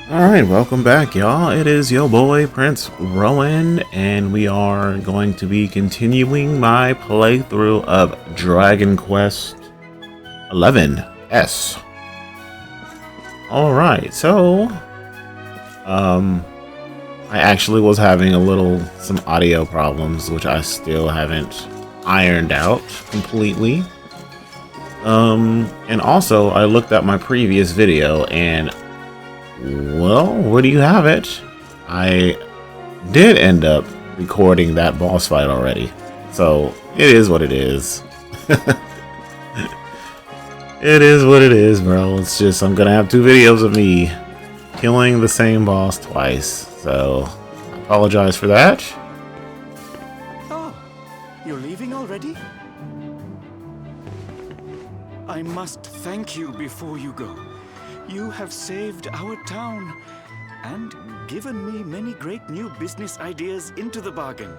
Alright, welcome back, y'all. It is your boy, Prince Rowan, and we are going to be continuing my playthrough of Dragon Quest 11S. Alright, so, I actually was having some audio problems, which I still haven't ironed out completely. And also, I looked at my previous video, and well, where do you have it? I did end up recording that boss fight already. So, it is what it is. It is what it is, bro. It's just, I'm gonna have two videos of me killing the same boss twice. So, I apologize for that. Oh, you're leaving already? I must thank you before you go. You have saved our town and given me many great new business ideas into the bargain.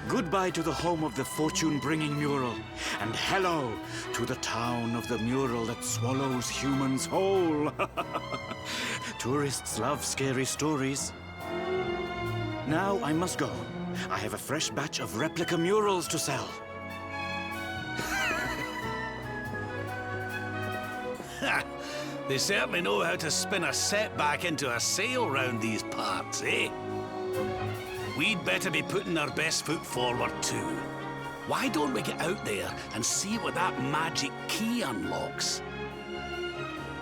Goodbye to the home of the fortune-bringing mural, and hello to the town of the mural that swallows humans whole. Tourists love scary stories. Now I must go. I have a fresh batch of replica murals to sell. They certainly know how to spin a setback into a sail round these parts, eh? We'd better be putting our best foot forward too. Why don't we get out there and see what that magic key unlocks?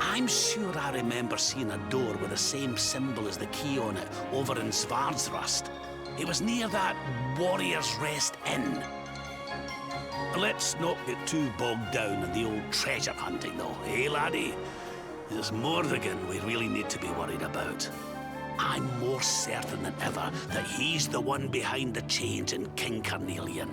I'm sure I remember seeing a door with the same symbol as the key on it over in Svardsrust. It was near that Warrior's Rest Inn. Let's not get too bogged down in the old treasure hunting though, eh laddie? It's Morrigan we really need to be worried about. I'm more certain than ever that he's the one behind the change in King Carnelian.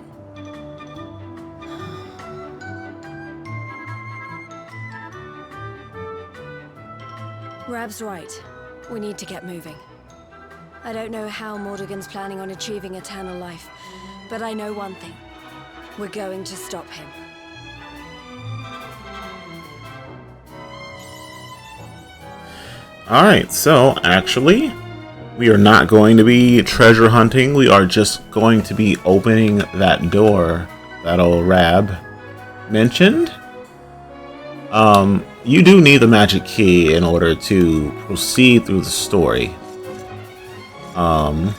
Rab's right. We need to get moving. I don't know how Morrigan's planning on achieving eternal life, but I know one thing. We're going to stop him. Alright, so actually, we are not going to be treasure hunting. We are just going to be opening that door that old Rab mentioned. You do need the magic key in order to proceed through the story. I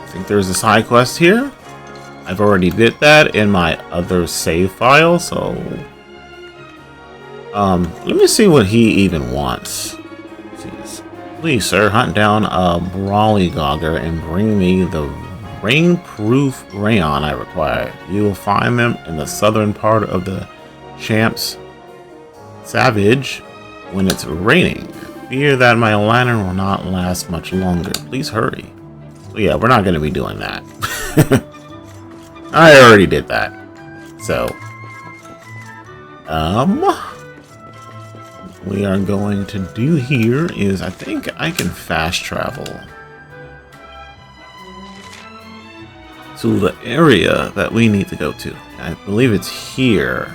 think there's a side quest here. I've already did that in my other save file, so let me see what he even wants. Please, sir, hunt down a Brawlygogger and bring me the rainproof rayon I require. You will find them in the southern part of the Champ's Savage when it's raining. Fear that my lantern will not last much longer. Please hurry. So yeah, we're not going to be doing that. I already did that. So, we are going to do here is, I think I can fast travel to the area that we need to go to. I believe it's here.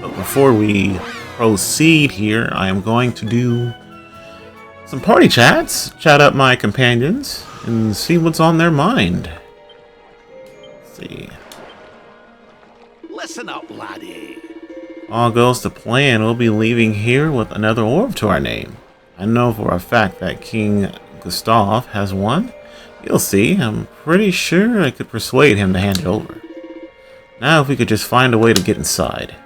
But before we proceed here, I am going to do some party chats, chat up my companions, and see what's on their mind. Let's see. Listen up, laddie. All goes to plan, we'll be leaving here with another orb to our name. I know for a fact that King Gustav has one. You'll see, I'm pretty sure I could persuade him to hand it over. Now if we could just find a way to get inside.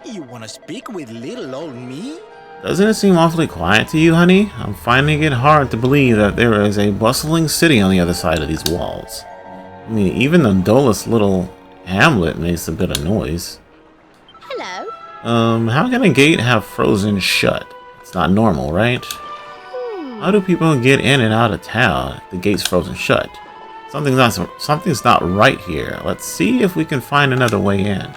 You want to speak with little old me? Doesn't it seem awfully quiet to you, honey? I'm finding it hard to believe that there is a bustling city on the other side of these walls. I mean, even the dullest little hamlet makes a bit of noise. Hello. How can a gate have frozen shut? It's not normal, right? How do people get in and out of town if the gate's frozen shut? Something's not right here. Let's see if we can find another way in.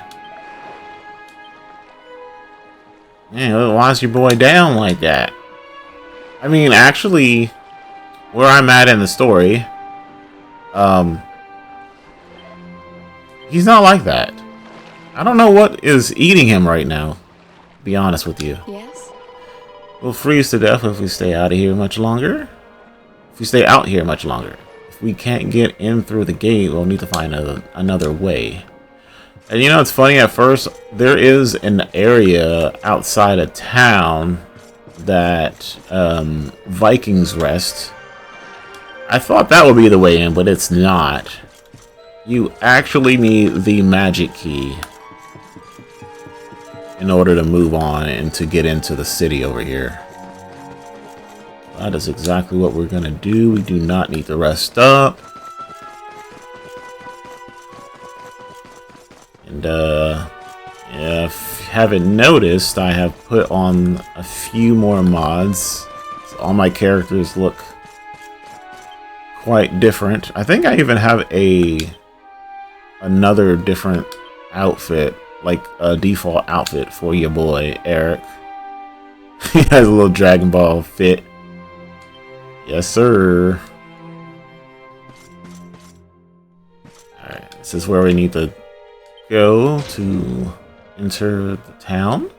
Man, why's your boy down like that? I mean, actually, where I'm at in the story, he's not like that. I don't know what is eating him right now, to be honest with you. Yes? We'll freeze to death if we stay out of here much longer. If we stay out here much longer. If we can't get in through the gate, we'll need to find another way. And you know, it's funny, at first, there is an area outside of town that Vikings rest. I thought that would be the way in, but it's not. You actually need the magic key in order to move on and to get into the city over here. That is exactly what we're gonna do. We do not need to rest up. And yeah, if you haven't noticed, I have put on a few more mods. So all my characters look quite different. I think I even have another different outfit, like a default outfit for your boy Eric. He has a little Dragon Ball fit. Yes, sir. Alright, this is where we need to go to enter the town.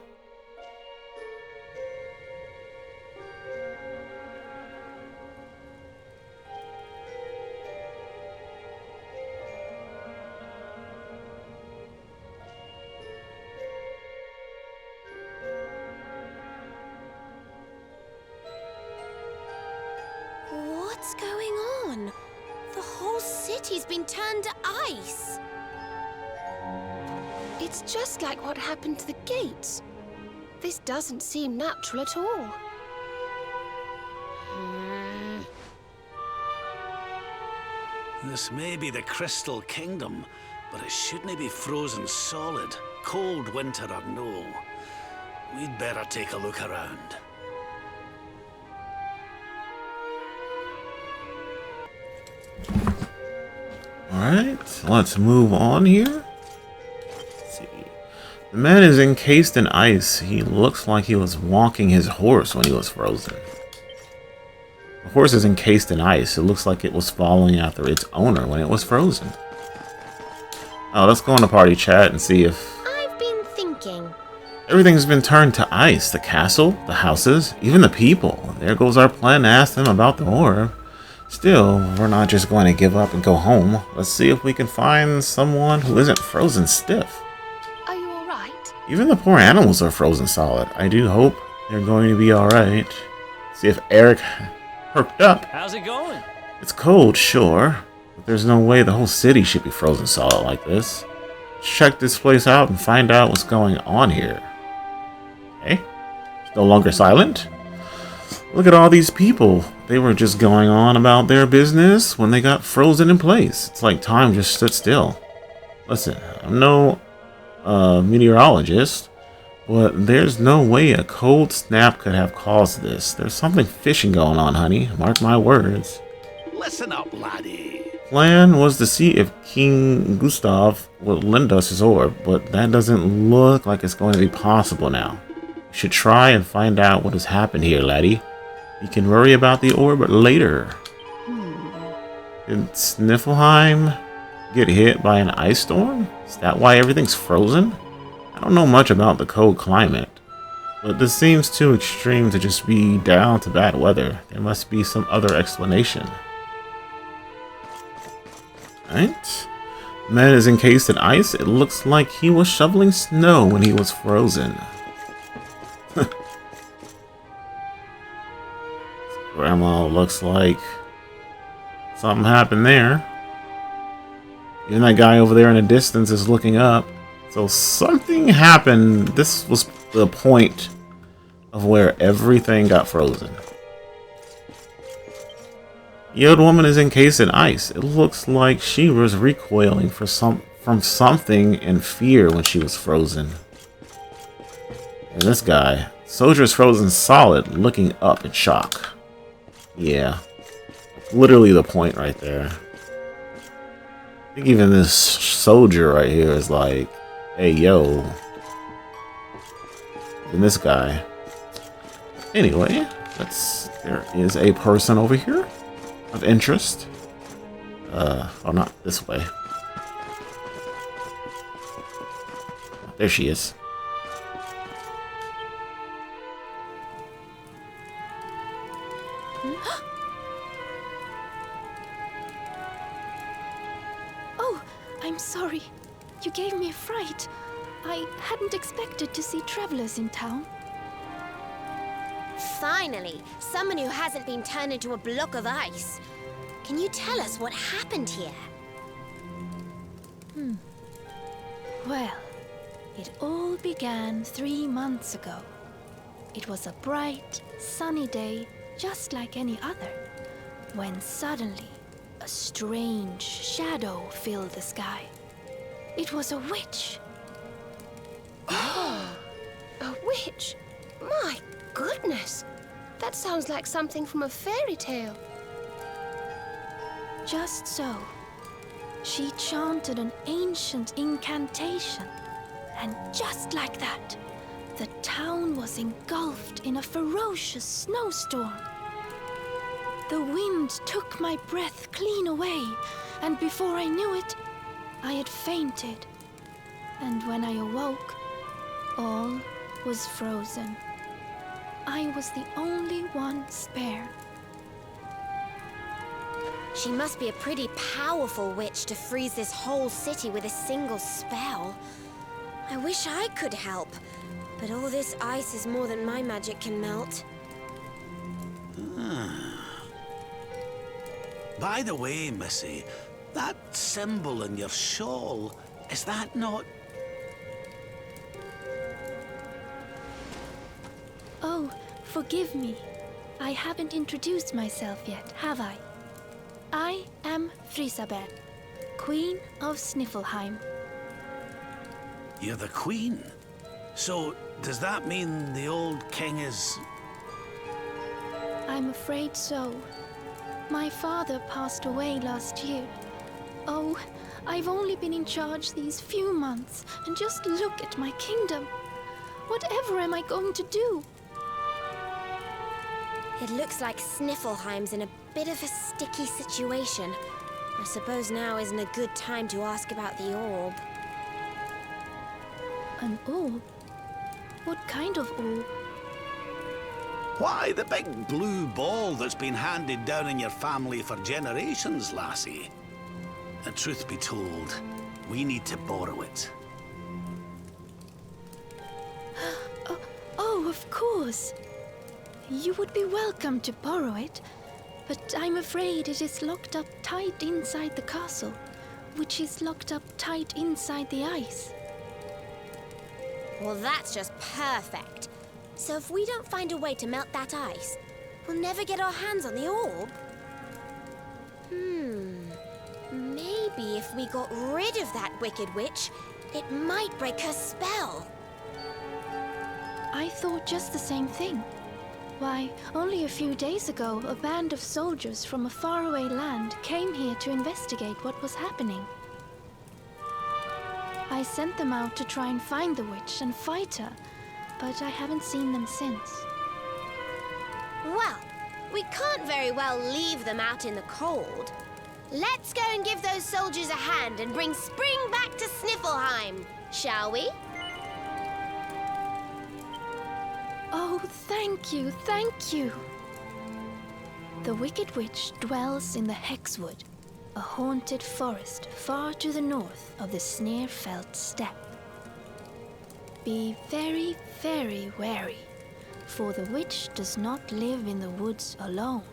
What's going on? The whole city's been turned to ice. It's just like what happened to the gates. This doesn't seem natural at all. This may be the Crystal Kingdom, but it shouldn't be frozen solid, cold winter or no. We'd better take a look around. Alright, let's move on here. Let's see. The man is encased in ice. He looks like he was walking his horse when he was frozen. The horse is encased in ice. It looks like it was following after its owner when it was frozen. Oh, let's go on the party chat and see if... I've been thinking. Everything's been turned to ice. The castle, the houses, even the people. There goes our plan to ask them about the orb. Still, we're not just going to give up and go home. Let's see if we can find someone who isn't frozen stiff. Are you alright? Even the poor animals are frozen solid. I do hope they're going to be alright. See if Eric perked up. How's it going? It's cold, sure, but there's no way the whole city should be frozen solid like this. Let's check this place out and find out what's going on here. Okay, it's no longer silent. Look at all these people. They were just going on about their business when they got frozen in place. It's like time just stood still. Listen, I'm no meteorologist, but there's no way a cold snap could have caused this. There's something fishy going on, honey. Mark my words. Listen up, laddie. Plan was to see if King Gustav would lend us his orb, but that doesn't look like it's going to be possible now. We should try and find out what has happened here, laddie. You can worry about the orb later. Did Sniffleheim get hit by an ice storm? Is that why everything's frozen? I don't know much about the cold climate, but this seems too extreme to just be down to bad weather. There must be some other explanation. Alright. The man is encased in ice. It looks like he was shoveling snow when he was frozen. Grandma looks like something happened there. Even that guy over there in the distance is looking up. So something happened. This was the point of where everything got frozen. The old woman is encased in ice. It looks like she was recoiling from something in fear when she was frozen. And this guy, soldier is frozen solid, looking up in shock. Yeah, literally the point right there. I think even this soldier right here is like, hey, yo. And this guy. Anyway, there is a person over here of interest. Oh, not this way. there she is. Oh, I'm sorry. You gave me a fright. I hadn't expected to see travelers in town. Finally, someone who hasn't been turned into a block of ice. Can you tell us what happened here? Well, it all began 3 months ago. It was a bright, sunny day, just like any other, when suddenly a strange shadow filled the sky. It was a witch. A witch? My goodness! That sounds like something from a fairy tale. Just so. She chanted an ancient incantation, and just like that, the town was engulfed in a ferocious snowstorm. The wind took my breath clean away, and before I knew it, I had fainted. And when I awoke, all was frozen. I was the only one spare. She must be a pretty powerful witch to freeze this whole city with a single spell. I wish I could help, but all this ice is more than my magic can melt. By the way, Missy, that symbol in your shawl, is that not... Oh, forgive me. I haven't introduced myself yet, have I? I am Frisabel, Queen of Sniffelheim. You're the queen? So, does that mean the old king is... I'm afraid so. My father passed away last year. Oh, I've only been in charge these few months, and just look at my kingdom. Whatever am I going to do? It looks like Sniffelheim's in a bit of a sticky situation. I suppose now isn't a good time to ask about the orb. An orb? What kind of orb? Why, the big blue ball that's been handed down in your family for generations, lassie. The truth be told, we need to borrow it. Oh, of course. You would be welcome to borrow it, but I'm afraid it is locked up tight inside the castle, which is locked up tight inside the ice. Well, that's just perfect. So if we don't find a way to melt that ice, we'll never get our hands on the orb. Maybe if we got rid of that wicked witch, it might break her spell. I thought just the same thing. Why, only a few days ago, a band of soldiers from a faraway land came here to investigate what was happening. I sent them out to try and find the witch and fight her, but I haven't seen them since. Well, we can't very well leave them out in the cold. Let's go and give those soldiers a hand and bring spring back to Sniffelheim, shall we? Oh, thank you, thank you. The Wicked Witch dwells in the Hexwood, a haunted forest far to the north of the Sneerfelt Steppe. Be very, very wary, for the witch does not live in the woods alone.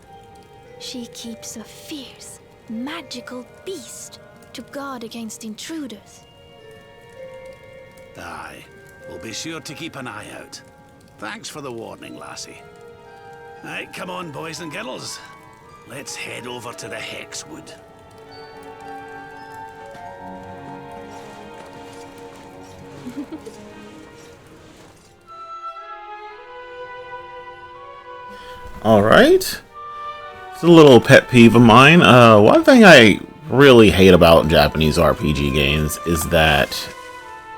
She keeps a fierce, magical beast to guard against intruders. Aye, we'll be sure to keep an eye out. Thanks for the warning, lassie. Right, come on, boys and girls. Let's head over to the Hexwood. Alright. It's a little pet peeve of mine. One thing I really hate about Japanese RPG games is that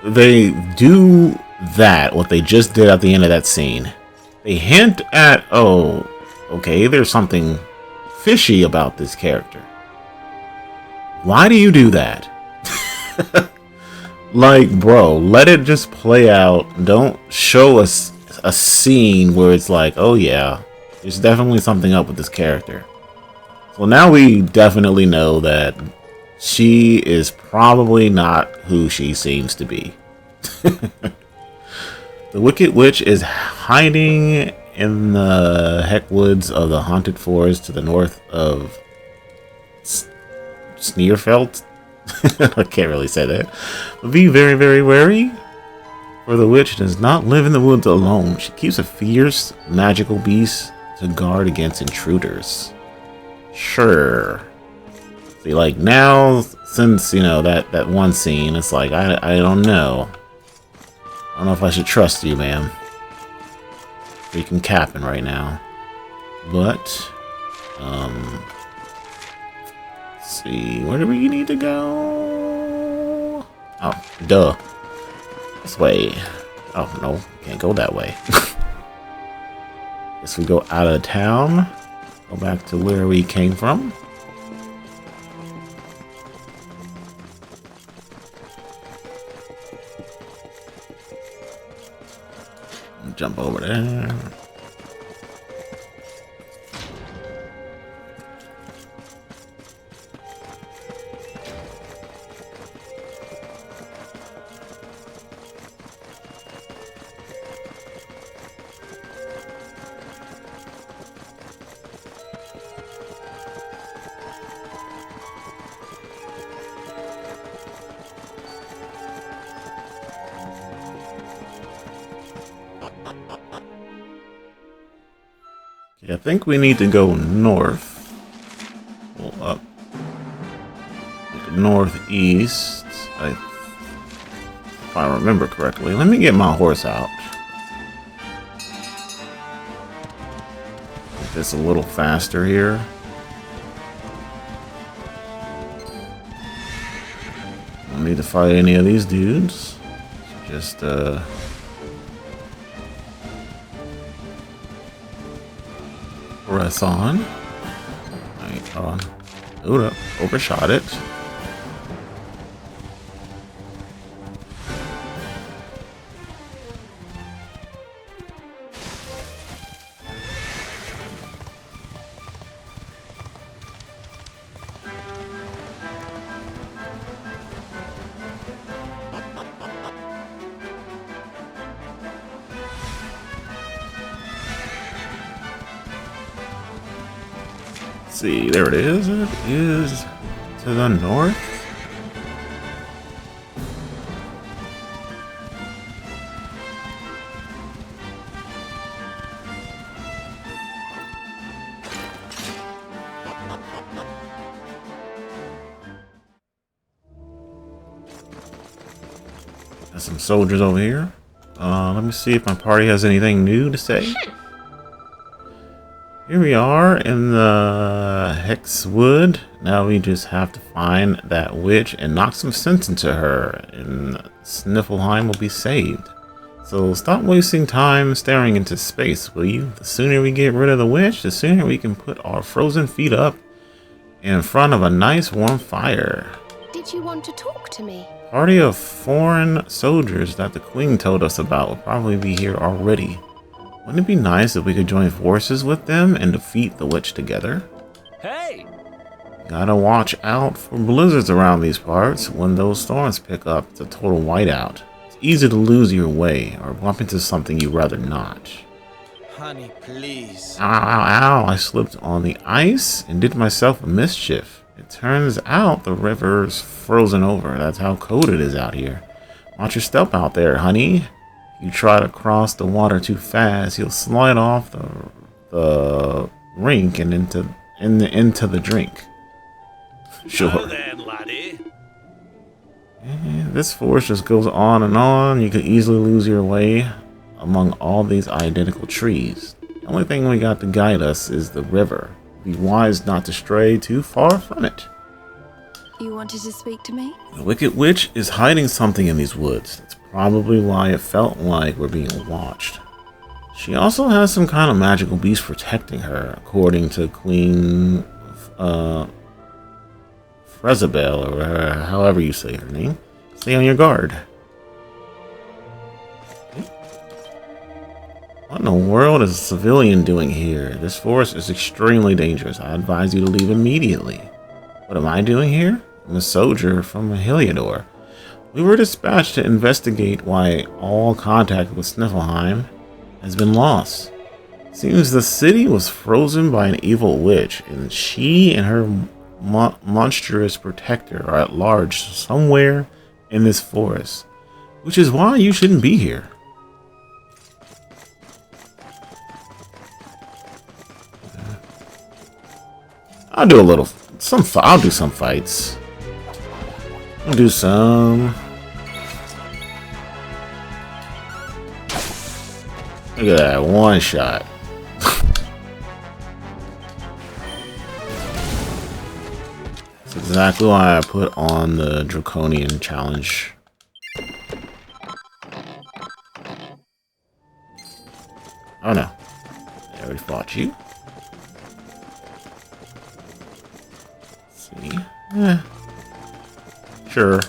they do what they just did at the end of that scene. They hint at, oh, okay, there's something fishy about this character. Why do you do that? Like, bro, let it just play out. Don't show us a scene where it's like, oh yeah, there's definitely something up with this character. So now we definitely know that she is probably not who she seems to be. The Wicked Witch is hiding in the heck woods of the haunted forest to the north of Sneerfelt. I can't really say that. But be very, very wary, for the witch does not live in the woods alone. She keeps a fierce, magical beast to guard against intruders. Sure. See, like, now, since, you know, that one scene, it's like, I don't know. I don't know if I should trust you, ma'am. Freaking capping right now. But, let's see, where do we need to go? Oh, duh. This way. Oh, no, can't go that way. Guess we go out of town. Go back to where we came from. Jump over there. I think we need to go north. Well, up. Like northeast. If I remember correctly. Let me get my horse out. Make this a little faster here. Don't need to fight any of these dudes. Just, press on. Right on. Ooh, overshot it. See, there it is. It is to the north. There's some soldiers over here. Let me see if my party has anything new to say. Here we are in the Hexwood. Now we just have to find that witch and knock some sense into her, and Sniffleheim will be saved. So stop wasting time staring into space, will you? The sooner we get rid of the witch, the sooner we can put our frozen feet up in front of a nice warm fire. Did you want to talk to me? Party of foreign soldiers that the Queen told us about will probably be here already. Wouldn't it be nice if we could join forces with them and defeat the witch together? Hey! Gotta watch out for blizzards around these parts. When those storms pick up, it's a total whiteout. It's easy to lose your way or bump into something you'd rather not. Honey, please. Ow, ow, ow. I slipped on the ice and did myself a mischief. It turns out the river's frozen over. That's how cold it is out here. Watch your step out there, honey. You try to cross the water too fast, you'll slide off the rink and into the drink. Sure. Now then, laddie. This forest just goes on and on. You could easily lose your way among all these identical trees. The only thing we got to guide us is the river. Be wise not to stray too far from it. You wanted to speak to me? The Wicked Witch is hiding something in these woods. That's probably why it felt like we're being watched. She also has some kind of magical beast protecting her, according to Queen Frezabel, or however you say her name. Stay on your guard. What in the world is a civilian doing here? This forest is extremely dangerous. I advise you to leave immediately. What am I doing here? I'm a soldier from Heliodor. We were dispatched to investigate why all contact with Sniffelheim has been lost. Seems the city was frozen by an evil witch, and she and her monstrous protector are at large somewhere in this forest, which is why you shouldn't be here. I'll do I'll do some fights. I'll do some. Look at that, one shot. That's exactly why I put on the Draconian challenge. Oh no, I already fought you. Let's see. Sure.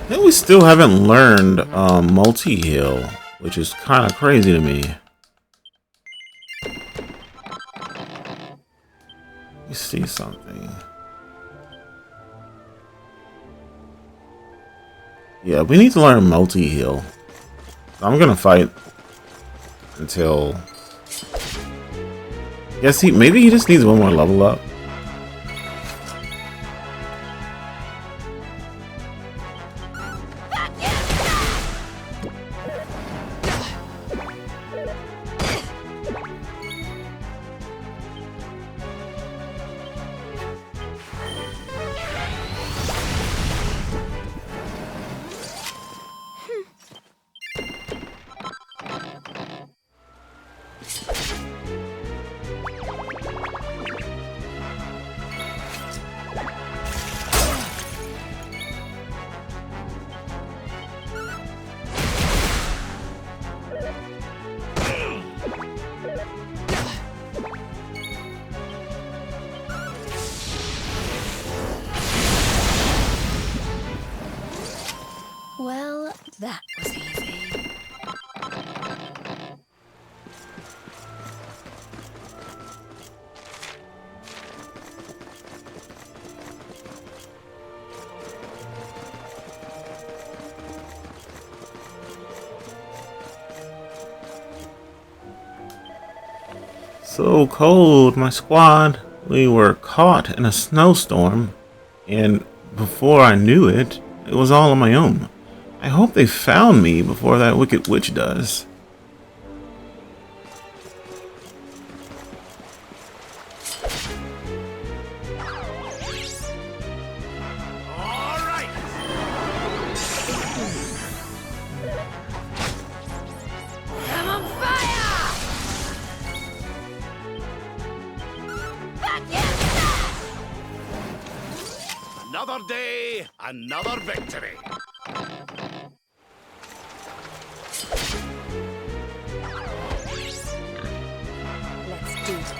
And we still haven't learned multi-heal, which is kind of crazy to me. Let me see something. Yeah, we need to learn multi-heal. I'm gonna fight until... Yes, maybe he just needs one more level up. Well, that was easy. So cold, my squad. We were caught in a snowstorm, and before I knew it, it was all on my own. I hope they found me before that wicked witch does. All right. I'm on fire! Back Another day, another victory. Let's do this.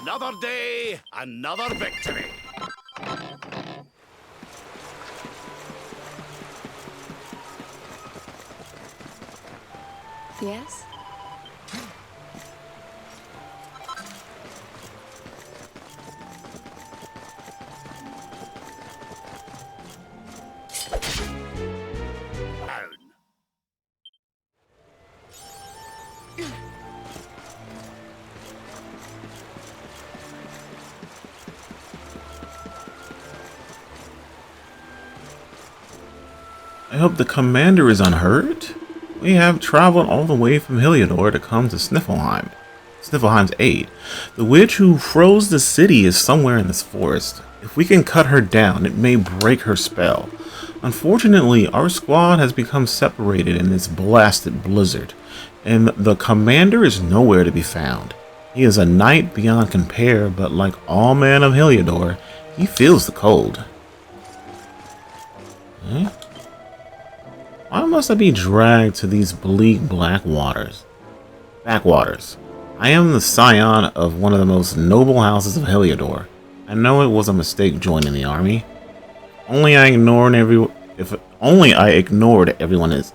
Another day, another victory. Yes? Down. I hope the commander is unhurt. We have traveled all the way from Heliodor to come to Sniffelheim's aid. The witch who froze the city is somewhere in this forest. If we can cut her down, it may break her spell. Unfortunately, our squad has become separated in this blasted blizzard, and the commander is nowhere to be found. He is a knight beyond compare, but like all men of Heliodor, he feels the cold. Why must I be dragged to these bleak backwaters? I am the scion of one of the most noble houses of Heliodor. I know it was a mistake joining the army. If only I ignored everyone's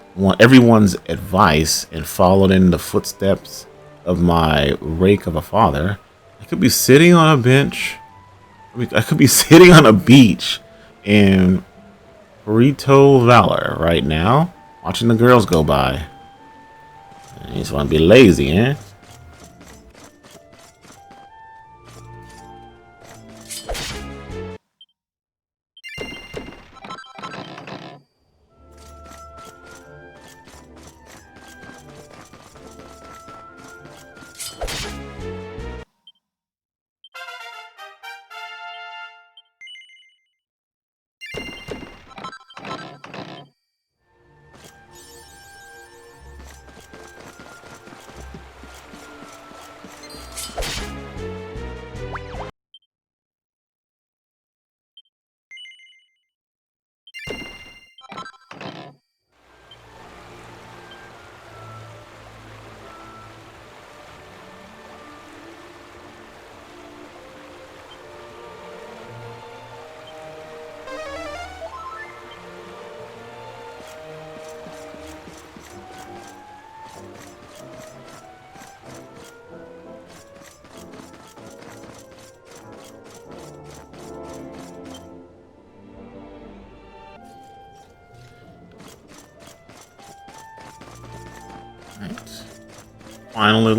advice and followed in the footsteps of my rake of a father, I could be sitting on a bench. I could be sitting on a beach in Rito Valor right now, watching the girls go by. You just want to be lazy, eh? Finally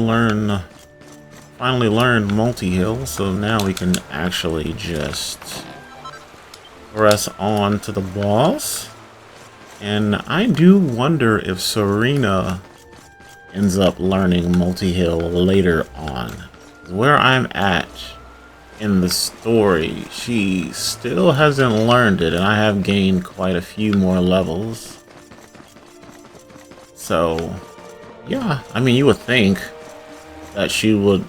learned multi-heal, so now we can actually just press on to the boss. And I do wonder if Serena ends up learning multi-heal later on. Where I'm at in the story, she still hasn't learned it, and I have gained quite a few more levels. So yeah, I mean, you would think that she would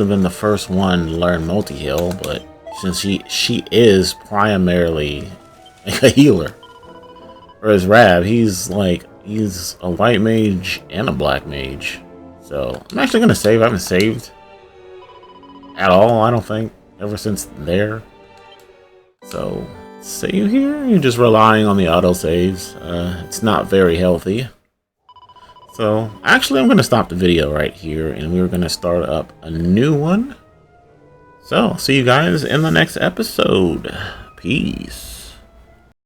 have been the first one to learn multi-heal, but since she is primarily like a healer. Whereas Rab, he's a white mage and a black mage. So I'm actually gonna save. I haven't saved at all, I don't think, ever since there. So save here, you're just relying on the autosaves. It's not very healthy. So, actually, I'm going to stop the video right here, and we're going to start up a new one. So, see you guys in the next episode. Peace.